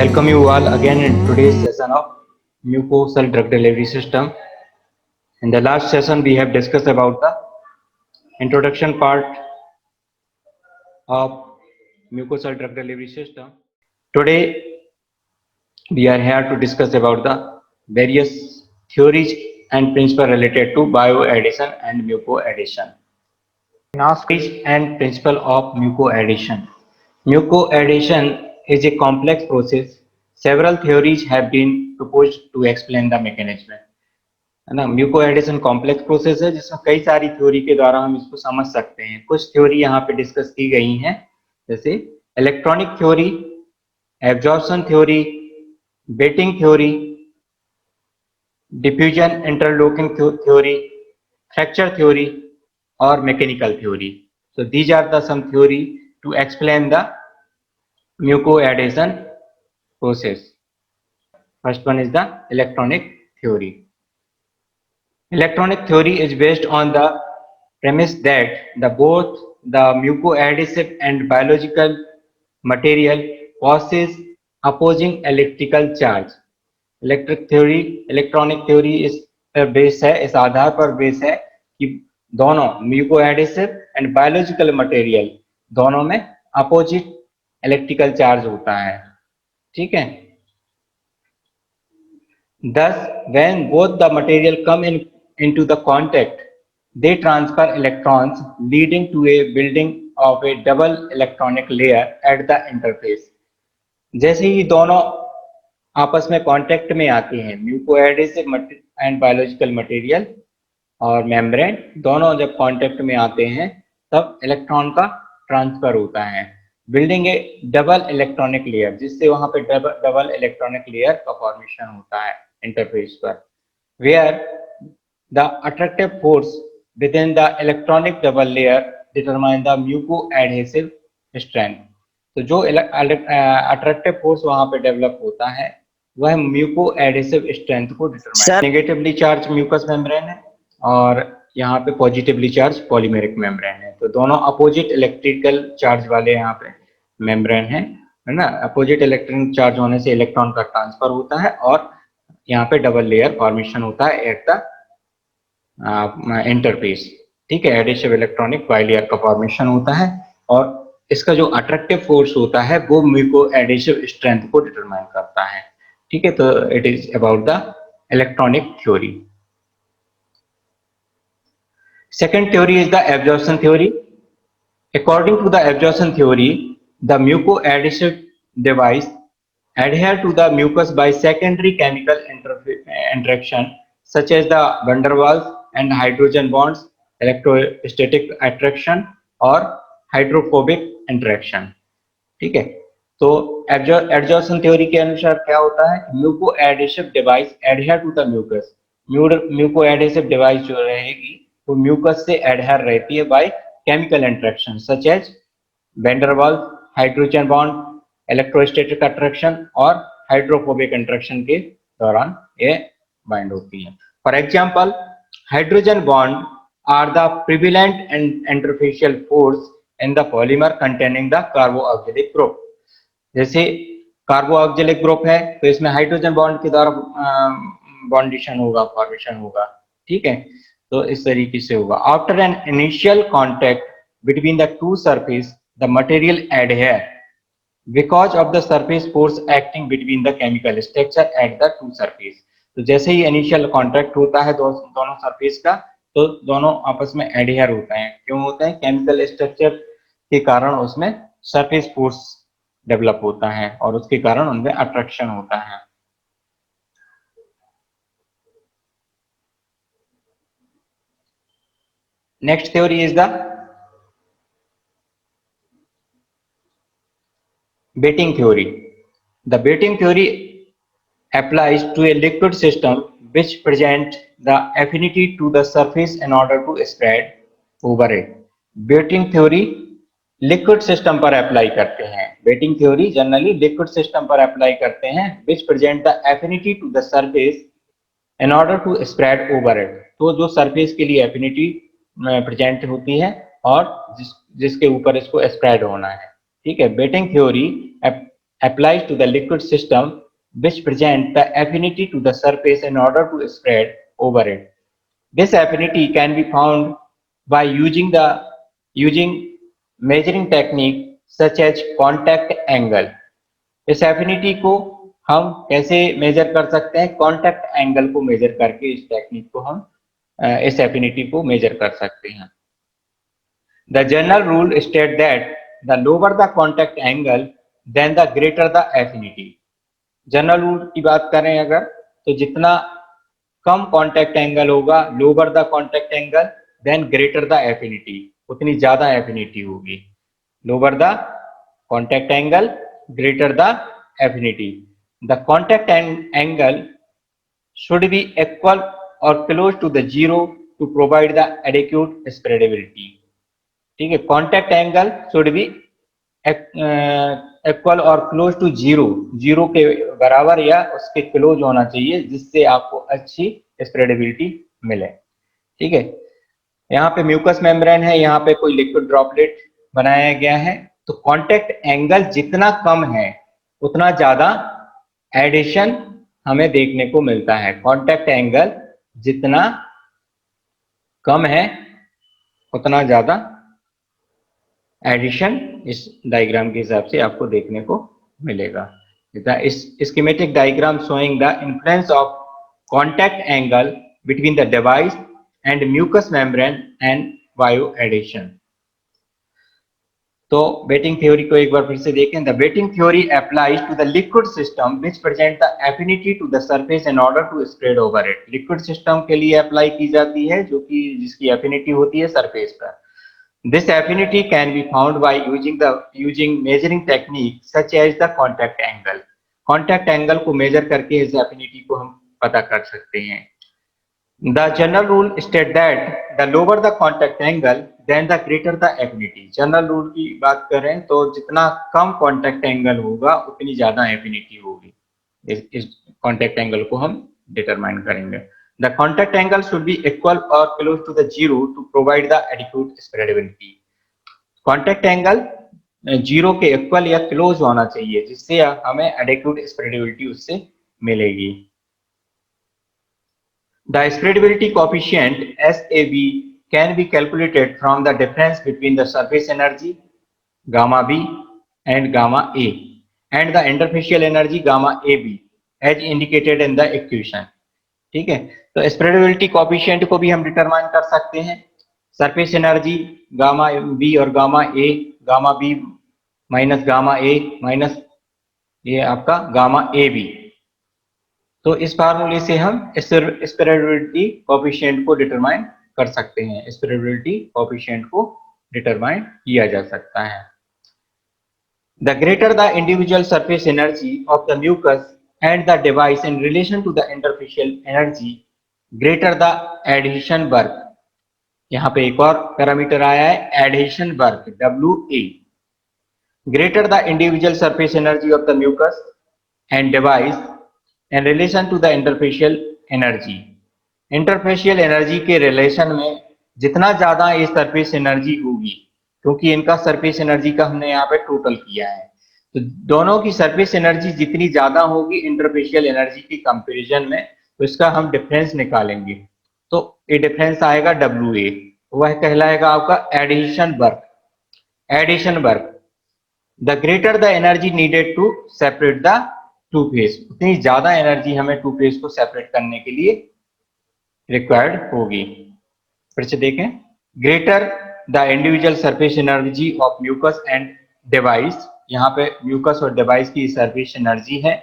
Welcome you all again in today's session of mucosal drug delivery system. In the last session, we have discussed about the introduction part of mucosal drug delivery system. Today, we are here to discuss about the various theories and principles related to bioaddition and mucoaddition. Theories and principle of mucoaddition. Mucoaddition is a complex process. Several theories have been proposed to explain the mechanism. है ना, muco addition complex process है जिसमें कई सारी theory के द्वारा हम इसको समझ सकते हैं। कुछ थ्योरी यहाँ पे डिस्कस की गई हैं, जैसे electronic theory, absorption theory, wetting theory, diffusion interlocking theory, fracture theory और mechanical theory. So these are the some theory to explain the mucoaddition process. First one is the electronic theory. Electronic theory is based on the premise that both the mucoadhesive and biological material possess opposing electrical charge. Electronic theory इस base है, इस आधार पर base है कि दोनों म्यूकोएडिसिव and biological material दोनों में अपोजिट इलेक्ट्रिकल चार्ज होता है। ठीक है, thus when both the material come into the contact, they transfer electrons, leading to a building of a double electronic layer at the interface. जैसे ही दोनों आपस में कांटेक्ट में आते हैं, म्यूकोएडिसिव एंड बायोलॉजिकल मटेरियल और मेम्ब्रेन दोनों जब कांटेक्ट में आते हैं तब इलेक्ट्रॉन का ट्रांसफर होता है, building a double electronic layer, जिससे वहां पे डबल इलेक्ट्रॉनिक लेयर का फॉर्मेशन होता है इंटरफेस पर, where the attractive force with in the electronic double layer determine the mucoadhesive strength. तो जो अट्रैक्टिव फोर्स वहां पे डेवलप होता है वह म्यूकोएडहेसिव स्ट्रेंथ को determine. Negatively charge mucus membrane है और यहाँ पे पॉजिटिवली चार्ज पॉलीमेरिक मेम्ब्रेन है। तो दोनों अपोजिट इलेक्ट्रिकल चार्ज वाले यहाँ पे मेम्ब्रेन है ना। अपोजिट इलेक्ट्रिक चार्ज होने से इलेक्ट्रॉन का ट्रांसफर होता है और यहाँ पे डबल लेयर फॉर्मेशन होता है एट द इंटरफेस। ठीक है, एडिटिव इलेक्ट्रॉनिक बाइलेयर का फॉर्मेशन होता है और इसका जो अट्रैक्टिव फोर्स होता है वो म्यूकोएडिसिव स्ट्रेंथ को डिटरमाइन करता है। ठीक है, तो it is about the electronic theory. Second theory is the absorption theory. According to the absorption theory, the mucoadhesive device adhere to the mucus by secondary chemical interaction such as the van der Waals and hydrogen bonds, electrostatic attraction और hydrophobic interaction। ठीक है, तो absorption theory के अनुसार क्या होता है, mucoadhesive device adhere to the mucus। mucoadhesive device जो रहेगी वो म्यूकस से एडहेयर रहती है by chemical interaction such as van der Waals, hydrogen bond, electrostatic attraction और हाइड्रोफोबिक इंटरेक्शन के दौरान ये बाइंड होती है। For example, hydrogen bond are the prevalent and interfacial force in the polymer containing the carboxylic group. जैसे carboxylic group है तो इसमें हाइड्रोजन बॉन्ड के द्वारा बॉन्डिशन होगा, फॉर्मेशन होगा। ठीक है, तो इस तरीके से होगा। After an initial contact between the two surface the material adhere because of the surface force acting between the chemical structure at the two surface. तो जैसे ही इनिशियल कॉन्टैक्ट होता है दोनों सरफेस का तो दोनों आपस में एडहेयर होते हैं। क्यों होते हैं? केमिकल स्ट्रक्चर के कारण उसमें सरफेस फोर्स डेवलप होता है और उसके कारण उनमें अट्रैक्शन होता है। Next theory is the Betting theory. The Betting theory applies to a liquid system which present the affinity to the surface in order to spread over it. Betting theory liquid system पर apply करते हैं। Betting theory generally liquid system पर apply करते हैं which present the affinity to the surface in order to spread over it। तो जो surface के लिए affinity प्रेजेंट होती है और जिसके ऊपर इसको स्प्रेड होना है। ठीक है, wetting theory applies to the liquid system which present the affinity to the surface in order to spread over it. This affinity can be found by using measuring technique such as contact angle. इस affinity को हम कैसे major कर सकते हैं? Contact angle को measure करके इस टेक्निक को हम इस एफिनिटी को मेजर कर सकते हैं. The general rule states that the lower the contact angle, then the greater the affinity. General rule की बात करें अगर, तो जितना कम कॉन्टैक्ट एंगल होगा, lower the contact angle, then greater the affinity, उतनी ज्यादा एफिनिटी होगी. Lower the contact angle, greater the affinity. The contact angle should be equal or close to the zero to provide the adequate spreadability. ठीक है, contact angle should be equal or close to zero, zero के बराबर या उसके close होना चाहिए जिससे आपको अच्छी स्प्रेडेबिलिटी मिले. ठीक है, यहाँ पे म्यूकस मेम्ब्रेन है, यहाँ पे कोई लिक्विड ड्रॉपलेट बनाया गया है. तो कांटेक्ट एंगल जितना कम है उतना ज्यादा एडिशन हमें देखने को मिलता है. कांटेक्ट एंगल जितना कम है उतना ज्यादा एडिशन इस डायग्राम के हिसाब से आपको देखने को मिलेगा. इस schematic diagram showing the influence of contact angle between the device and mucus membrane and bioadhesion. तो वेटिंग थ्योरी को एक बार फिर से देखें. The wetting theory applies to the liquid system which present the affinity to the surface in order to spread over it. Liquid system के लिए apply की जाती है जो कि जिसकी एफिनिटी होती है सरफेस पर. This affinity can be found by using measuring technique such as the contact angle. Contact angle को मेजर करके इस एफिनिटी को हम पता कर सकते हैं. The general rule states that the lower the contact angle, then the greater the affinity. General rule की बात करें तो जितना कम कॉन्टैक्ट एंगल होगा उतनी ज्यादा एफिनिटी होगी. इस कॉन्टैक्ट एंगल को हम डिटरमाइन करेंगे. The contact angle should be equal or close to the zero to provide the adequate spreadability. Contact angle zero के इक्वल या क्लोज होना चाहिए जिससे हमें एडिक्वेट स्प्रेडेबिलिटी उससे मिलेगी. The spreadability coefficient SAB can be calculated from the difference between the surface energy gamma B and gamma A and the interfacial energy gamma AB as indicated in the equation. ठीक है, तो spreadability coefficient को भी हम determine कर सकते हैं. Surface energy gamma B और gamma A, gamma B minus gamma A minus ये आपका गामा AB. तो इस फार्मूले से हम स्प्रेडेबिलिटी कोएफिशिएंट को डिटरमाइन कर सकते हैं. स्प्रेडेबिलिटी कोएफिशिएंट को डिटरमाइन किया जा सकता है. The greater the individual surface energy of the mucus and the device in relation to the interfacial energy, greater the adhesion work. यहाँ पे एक और पैरामीटर आया है adhesion work WA. Greater the individual surface energy of the mucus and device in relation to the interfacial energy. Interfacial energy के relation में जितना ज्यादा ये सरफेस एनर्जी होगी, क्योंकि इनका सरफेस एनर्जी का हमने यहाँ पे टोटल किया है, तो दोनों की सरफेस एनर्जी जितनी ज्यादा होगी इंटरफेशियल एनर्जी की कंपैरिजन में, तो इसका हम डिफरेंस निकालेंगे. तो ये डिफरेंस आएगा WA, वह कहलाएगा आपका adhesion work. Adhesion work, the greater the energy needed to separate the two phase, उतनी ज्यादा एनर्जी हमें टू फेज को सेपरेट करने के लिए रिक्वायर्ड होगी. फिर से देखें, greater the individual surface energy of mucus and device. यहाँ पे म्यूकस और डिवाइस की सरफेस एनर्जी है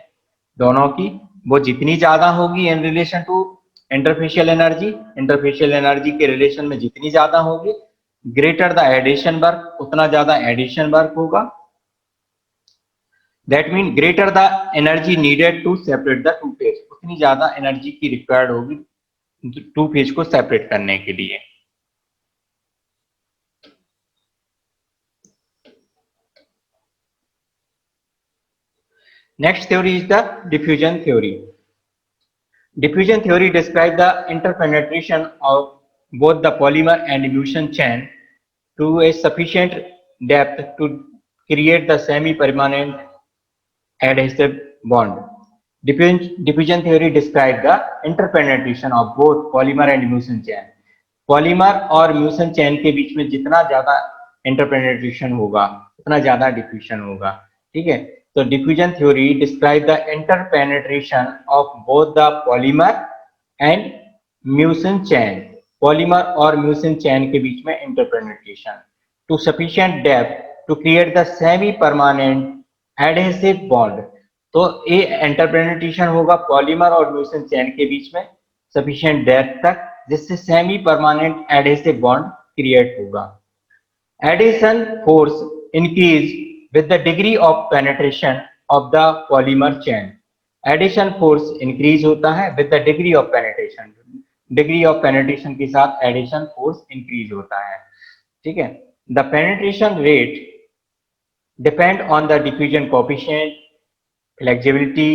दोनों की, वो जितनी ज्यादा होगी in relation to interfacial energy, interfacial energy के रिलेशन में जितनी ज्यादा होगी, ग्रेटर द एडिशन वर्क, उतना ज्यादा एडिशन वर्क होगा. That means greater the energy needed to separate the two phase, उतनी ज्यादा एनर्जी की रिक्वायर्ड होगी टू फेज को सेपरेट करने के लिए. Next theory is the diffusion theory. Diffusion theory describe the interpenetration of both the polymer and mucin chain to a sufficient depth to create the semi permanent adhesive bond. Diffusion theory describes the interpenetration of both polymer and mucin chain. Polymer और mucin chain के बीच में जितना ज्यादा इंटरपेनेट्रेशन होगा उतना ज्यादा diffusion होगा। ठीक है, तो diffusion theory describe the interpenetration of both the polymer and mucin chain. Polymer और म्यूसन चेन के बीच में interpenetration to sufficient depth to create the semi permanent adhesive bond. तो ये इंटरपेनेट्रेशन होगा पॉलीमर और म्यूसन चेन के बीच में सफिशिएंट डेप्थ तक, जिससे semi permanent adhesive bond create होगा। Adhesion force increase with the degree of penetration of the polymer chain. Adhesion force increase होता है with the degree of penetration, degree of penetration के साथ एडिशन फोर्स इंक्रीज होता है। ठीक है, the penetration rate depend on the diffusion coefficient, flexibility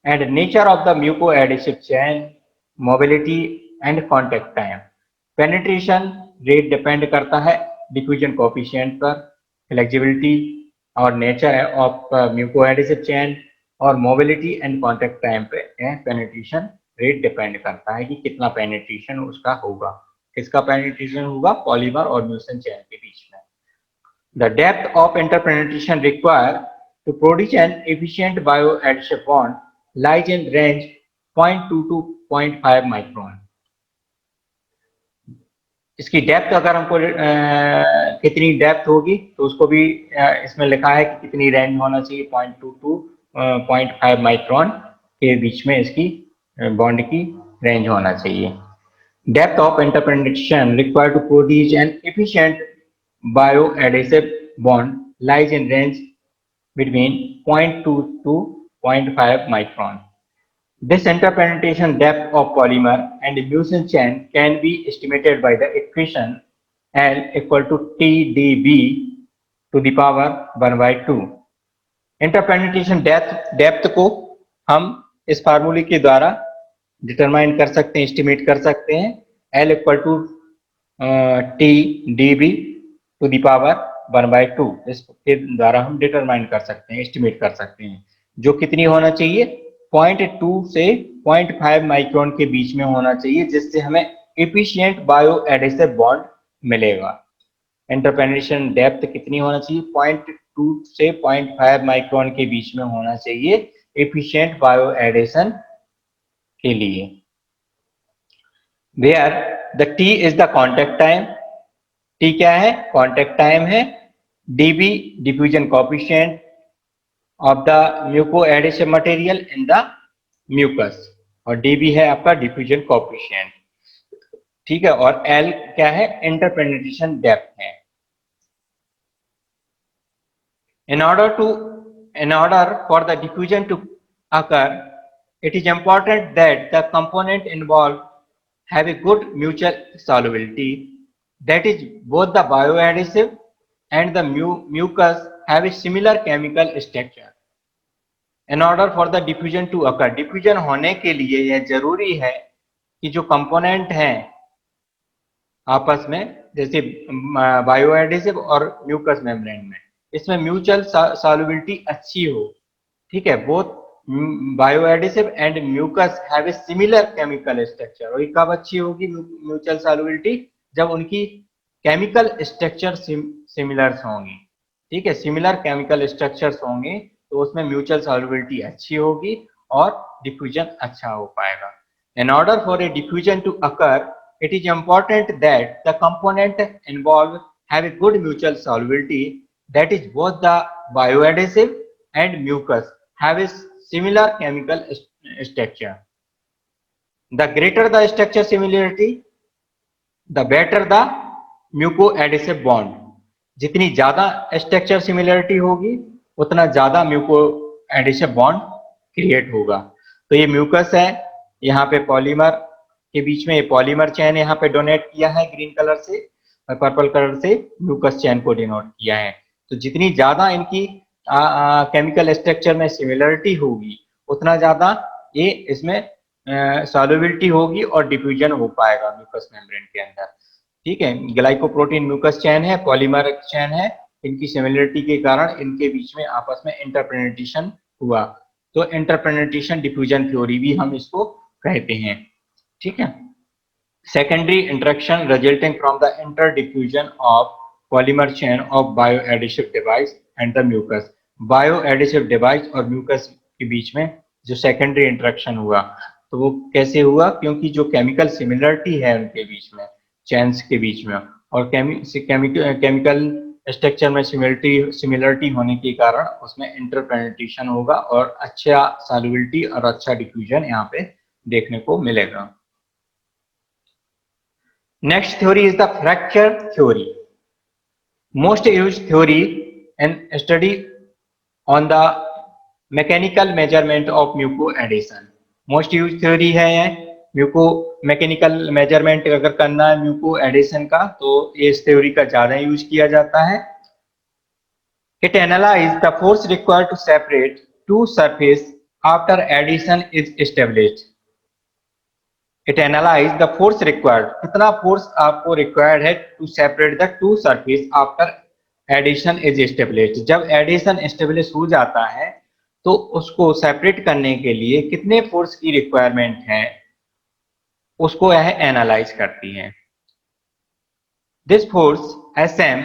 and nature of the mucoadhesive chain, mobility and contact time. Penetration rate depend करता है diffusion coefficient पर, flexibility और नेचर है ऑफ म्यूकोएडेसिव चेन, और मोबिलिटी एंड कॉन्टैक्ट टाइम पे penetration rate depend करता है कि कितना पेनिट्रेशन उसका होगा। किसका पेनिट्रेशन होगा? पॉलीमर और म्यूसन चेन के बीच में। The depth of interpenetration require to produce an efficient bioadhesive bond lies in range 0.2 to 0.5 micron. इसकी डेप्थ अगर हमको कितनी डेप्थ होगी तो उसको भी इसमें लिखा है कि कितनी रेंज होना चाहिए, 0.2 to 0.5 माइक्रोन के बीच में इसकी बॉन्ड की रेंज होना चाहिए। Depth of interpenetration required to produce an efficient bioadhesive bond lies in range between 0.2 to 0.5 micron. This interpenetration depth of polymer and mucin chain can be estimated by the equation L equal to TdB to the power 1/2। इंटरपेनिट्रेशन depth को हम इस फार्मूले के द्वारा determine कर सकते हैं, estimate कर सकते हैं। L equal to TdB to the power 1/2, इसके द्वारा हम डिटरमाइन कर सकते हैं, एस्टिमेट कर सकते हैं। जो कितनी होना चाहिए? 0.2 से 0.5 माइक्रोन के बीच में होना चाहिए, जिससे हमें एफिशिएंट बायोएडेसिव बॉन्ड मिलेगा। इंटरपेनिट्रेशन डेप्थ कितनी होना चाहिए? 0.2 से 0.5 माइक्रोन के बीच में होना चाहिए एफिशिएंट बायोएडेशन के लिए। Where the T is the contact time. T क्या है? कॉन्टैक्ट टाइम है। DB diffusion coefficient of the mucoadhesive material in the mucus, और डीबी है आपका डिफ्यूजन कोएफिशिएंट। ठीक है, और एल क्या है? इंटरपेनिट्रेशन डेप्थ है। In order for the diffusion to occur, it is important that the component involved have a good mutual solubility, that is both the bioadhesive and the mucus have a similar chemical structure. In order for the diffusion to occur, diffusion होने के लिए यह जरूरी है कि जो component हैं आपस में, जैसे बायोएडेसिव और म्यूकस मेम्ब्रेन में, इसमें म्यूचुअल सॉल्युबिलिटी अच्छी हो। ठीक है, both bioadhesive and mucus have a similar chemical structure. और ये कब अच्छी होगी म्यूचुअल सॉल्युबिलिटी? जब उनकी केमिकल स्ट्रक्चर सिमिलर्स होंगी। ठीक है, सिमिलर केमिकल स्ट्रक्चर्स होंगे तो उसमें म्यूचुअल सॉल्युबिलिटी अच्छी होगी और डिफ्यूजन अच्छा हो पाएगा। In order for a diffusion to occur, it is important that the component involved have a good mutual solubility, that is both the bioadhesive and mucus have a similar chemical structure. The greater the structure similarity, the better the mucoadhesive bond. जितनी ज्यादा structure similarity होगी उतना ज्यादा म्यूकोएडेसिव bond create होगा। तो ये mucus है, यहाँ पे पॉलीमर के बीच में ये पॉलीमर चेन यहाँ पे डोनेट किया है ग्रीन कलर से, और पर्पल कलर से म्यूकस चेन को डिनोट किया है। तो जितनी ज्यादा इनकी केमिकल स्ट्रक्चर में सिमिलरिटी होगी उतना ज्यादा ये इसमें सॉल्युबिलिटी होगी और डिफ्यूजन हो पाएगा म्यूकस मेम्ब्रेन के अंदर। ठीक है, ग्लाइकोप्रोटीन म्यूकस चेन है, पॉलीमर चेन है, इनकी सिमिलरिटी के कारण इनके बीच में आपस में इंटरपेनिट्रेशन हुआ तो इंटरपेनिट्रेशन डिफ्यूजन थ्योरी भी हम इसको कहते हैं। ठीक है। Secondary interaction resulting from the inter diffusion of polymer chain of bioadhesive device and the mucus. Bioadhesive device और म्यूकस के बीच में जो सेकेंडरी इंटरेक्शन हुआ तो वो कैसे हुआ, क्योंकि जो केमिकल सिमिलरिटी है उनके बीच में, चेन्स के बीच में, और केमिकल स्ट्रक्चर में सिमिलरिटी होने के कारण उसमें इंटरपेनिट्रेशन होगा और अच्छा सॉल्युबिलिटी और अच्छा डिफ्यूजन यहाँ पे देखने को मिलेगा। Next theory is the fracture theory. Most used theory in study on the mechanical measurement of mucoadhesion. Most used theory है ये म्यूको मैकेनिकल मेजरमेंट अगर करना है म्यूको एडिशन का तो इस थ्योरी का ज्यादा यूज किया जाता है। It analyzes the force required to separate two surface after adhesion is established. It analyze the force required, कितना फोर्स आपको रिक्वायर्ड है to separate the two surface after adhesion is established. जब adhesion establish हो जाता है तो उसको separate करने के लिए कितने फोर्स की रिक्वायरमेंट है उसको यह एनालाइज करती है। This force Sm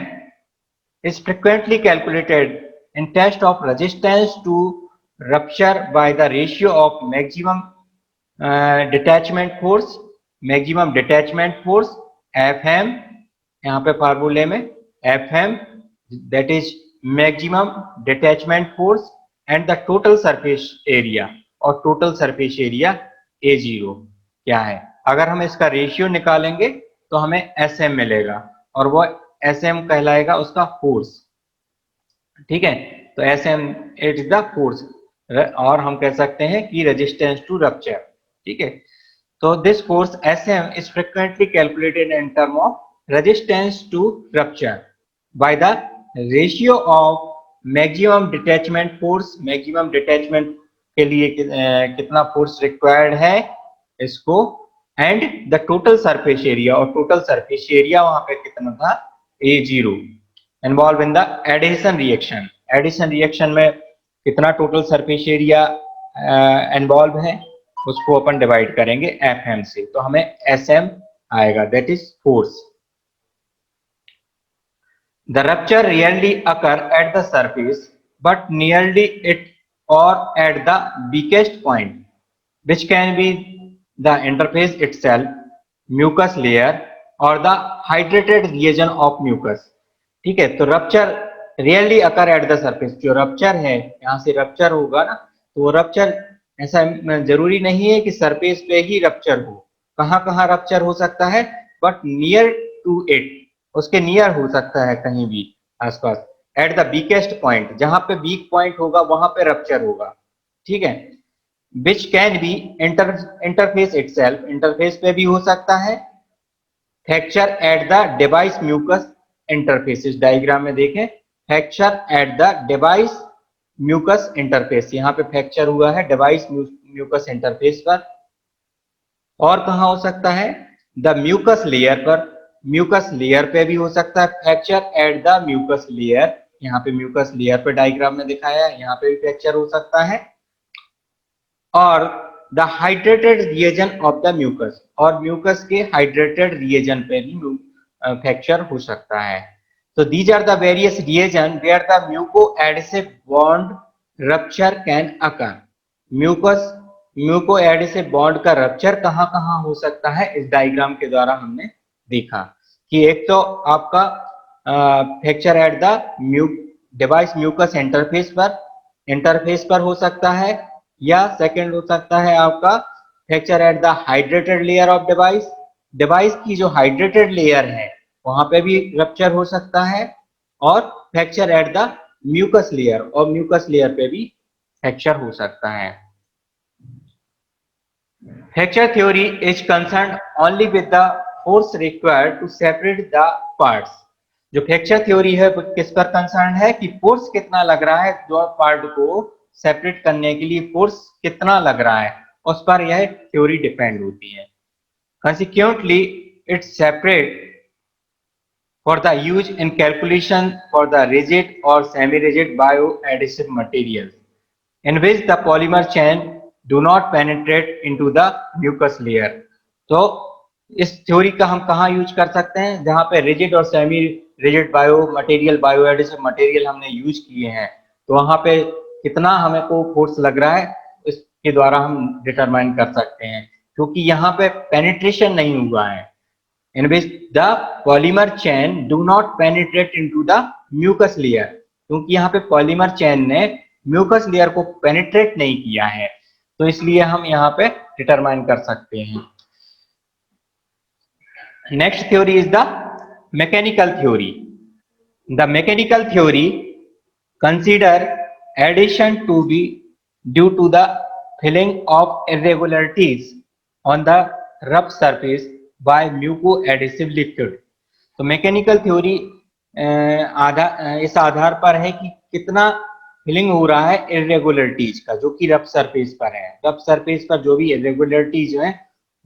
is frequently calculated in test of resistance to rupture by the ratio of maximum detachment force Fm, यहाँ पे फार्मूले में Fm that is maximum detachment force and the total surface area, और total surface area A0 क्या है। अगर हम इसका रेशियो निकालेंगे तो हमें Sm मिलेगा और वो Sm कहलाएगा उसका फोर्स। ठीक है, तो Sm it is the force, और हम कह सकते हैं कि रेजिस्टेंस टू रप्चर। ठीक है, तो this force Sm is frequently calculated in term of resistance to rupture by the ratio of maximum detachment force। maximum detachment के लिए कितना फोर्स रिक्वायर्ड है इसको, and the total surface area, और total surface area वहां पे कितना था A0। Involve in the adhesion reaction, adhesion reaction में कितना टोटल सरफेस एरिया इन्वॉल्व है उसको अपन डिवाइड करेंगे Fm से, तो हमें Sm आएगा that is force. The rupture rarely occur at the surface but nearly it और at the weakest point which can be the interface itself, mucus layer और the hydrated region of mucus. ठीक है, तो rupture rarely occur at the surface, जो rupture है यहाँ से rupture होगा ना, तो वो रप्चर ऐसा जरूरी नहीं है कि सरफेस पे ही रप्चर हो, कहाँ कहाँ रप्चर हो सकता है, बट नियर टू इट, उसके नियर हो सकता है कहीं भी आसपास। एट द वीकेस्ट पॉइंट, जहां पे वीक पॉइंट होगा वहां पे रप्चर होगा। ठीक है, which can be interface itself, interface पे भी हो सकता है। Fracture at the device mucus interface, diagram में देखें, fracture at the device mucus interface, यहाँ पे फ्रैक्चर हुआ है डिवाइस म्यूकस इंटरफेस पर। और कहाँ हो सकता है, द म्यूकस लेयर पर, म्यूकस लेयर पे भी हो सकता है fracture at the mucus layer, यहाँ पे म्यूकस लेयर पे डायग्राम में दिखाया है, यहाँ पे भी फ्रैक्चर हो सकता है। और the hydrated region of the mucus, और म्यूकस के हाइड्रेटेड रीजन पे भी फ्रैक्चर हो सकता है। So these are the various regions where the mucoadhesive bond rupture can occur. mucoadhesive bond का रप्चर कहाँ कहाँ हो सकता है, इस डायग्राम के द्वारा हमने देखा कि एक तो आपका fracture at the device mucus interface पर हो सकता है, या सेकंड हो सकता है आपका fracture at the hydrated layer of device, device की जो हाइड्रेटेड लेयर है वहां पे भी रप्चर हो सकता है, और fracture at the mucus layer, और म्यूकस लेयर पे भी फ्रैक्चर हो सकता है। Fracture theory is concern only with the force required to separate the parts. जो फ्रैक्चर थ्योरी है वो किस पर कंसर्न है कि फोर्स कितना लग रहा है, दो पार्ट को सेपरेट करने के लिए फोर्स कितना लग रहा है उस पर यह थ्योरी डिपेंड होती है। Consequently, it separate for the use in calculation for the rigid or semi-rigid bioadhesive materials। in which the polymer chain do not penetrate into the mucus layer. तो इस थ्योरी का हम कहाँ यूज कर सकते हैं, जहाँ पे रिजिड और semi rigid bio adhesive material हमने यूज किए हैं, तो वहां पे कितना हमें को फोर्स लग रहा है इसके द्वारा हम डिटरमाइन कर सकते हैं, क्योंकि यहाँ पे पेनिट्रेशन नहीं हुआ है। In which the polymer chain do not penetrate into the mucus layer, क्योंकि यहाँ पे पॉलीमर चेन ने म्यूकस लेयर को पेनिट्रेट नहीं किया है, तो इसलिए हम यहाँ पे डिटरमाइन कर सकते हैं। Next theory is the mechanical theory. The mechanical theory consider adhesion to be due to the filling of irregularities on the rough surface by mucoadhesive liquid. तो मैकेनिकल थ्योरी इस आधार पर है कि कितना फिलिंग हो रहा है इरेगुलरिटीज का, जो कि रफ सरफेस पर है। रफ सरफेस पर जो भी इरेगुलरिटीज है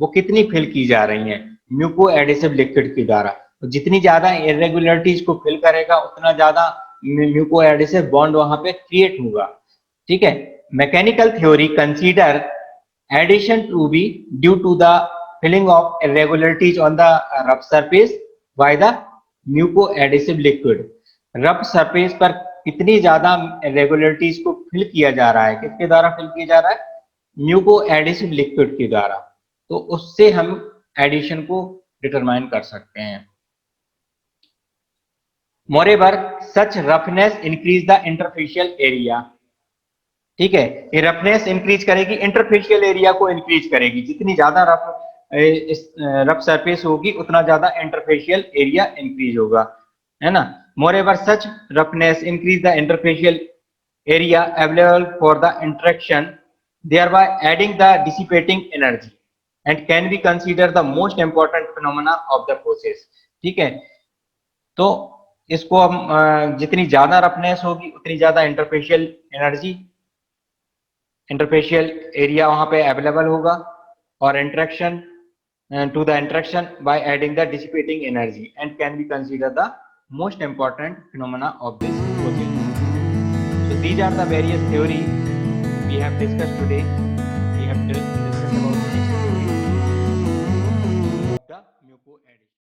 वो कितनी फिल की जा रही हैं म्यूको एडिसिव लिक्विड के द्वारा। तो जितनी ज्यादा इरेगुलरिटीज को फिल करेगा उतना ज्यादा म्यूको एडिसिव बॉन्ड वहां पे क्रिएट होगा। ठीक है, mechanical theory consider adhesion to be due to the filling of irregularities on the rough surface by the mucoadhesive liquid। Rough surface पर कितनी ज्यादा irregularities को फिल किया जा रहा है, किसके द्वारा फिल किया जा रहा है, म्यूकोएडिसिव लिक्विड के द्वारा, तो उससे हम एडिशन को डिटरमाइन कर सकते हैं। Moreover such roughness increase the interfacial area. ठीक है, ये रफनेस इंक्रीज करेगी, इंटरफेशियल एरिया को इंक्रीज करेगी। जितनी ज्यादा रफ सरफेस होगी उतना ज्यादा इंटरफेशियल एरिया इंक्रीज होगा, है ना। Moreover such roughness increase the interfacial area available for the interaction, thereby adding the dissipating energy and can be considered the most important phenomena of the process। ठीक है, तो इसको हम जितनी ज्यादा रफनेस होगी उतनी ज्यादा इंटरफेशियल एनर्जी, इंटरफेशियल एरिया वहां पे अवेलेबल होगा, और interaction to the interaction by adding the dissipating energy and can be considered the most important phenomena of this process। So these are the various theories we have discussed today. We have discussed about the theory of the mucoadhesion।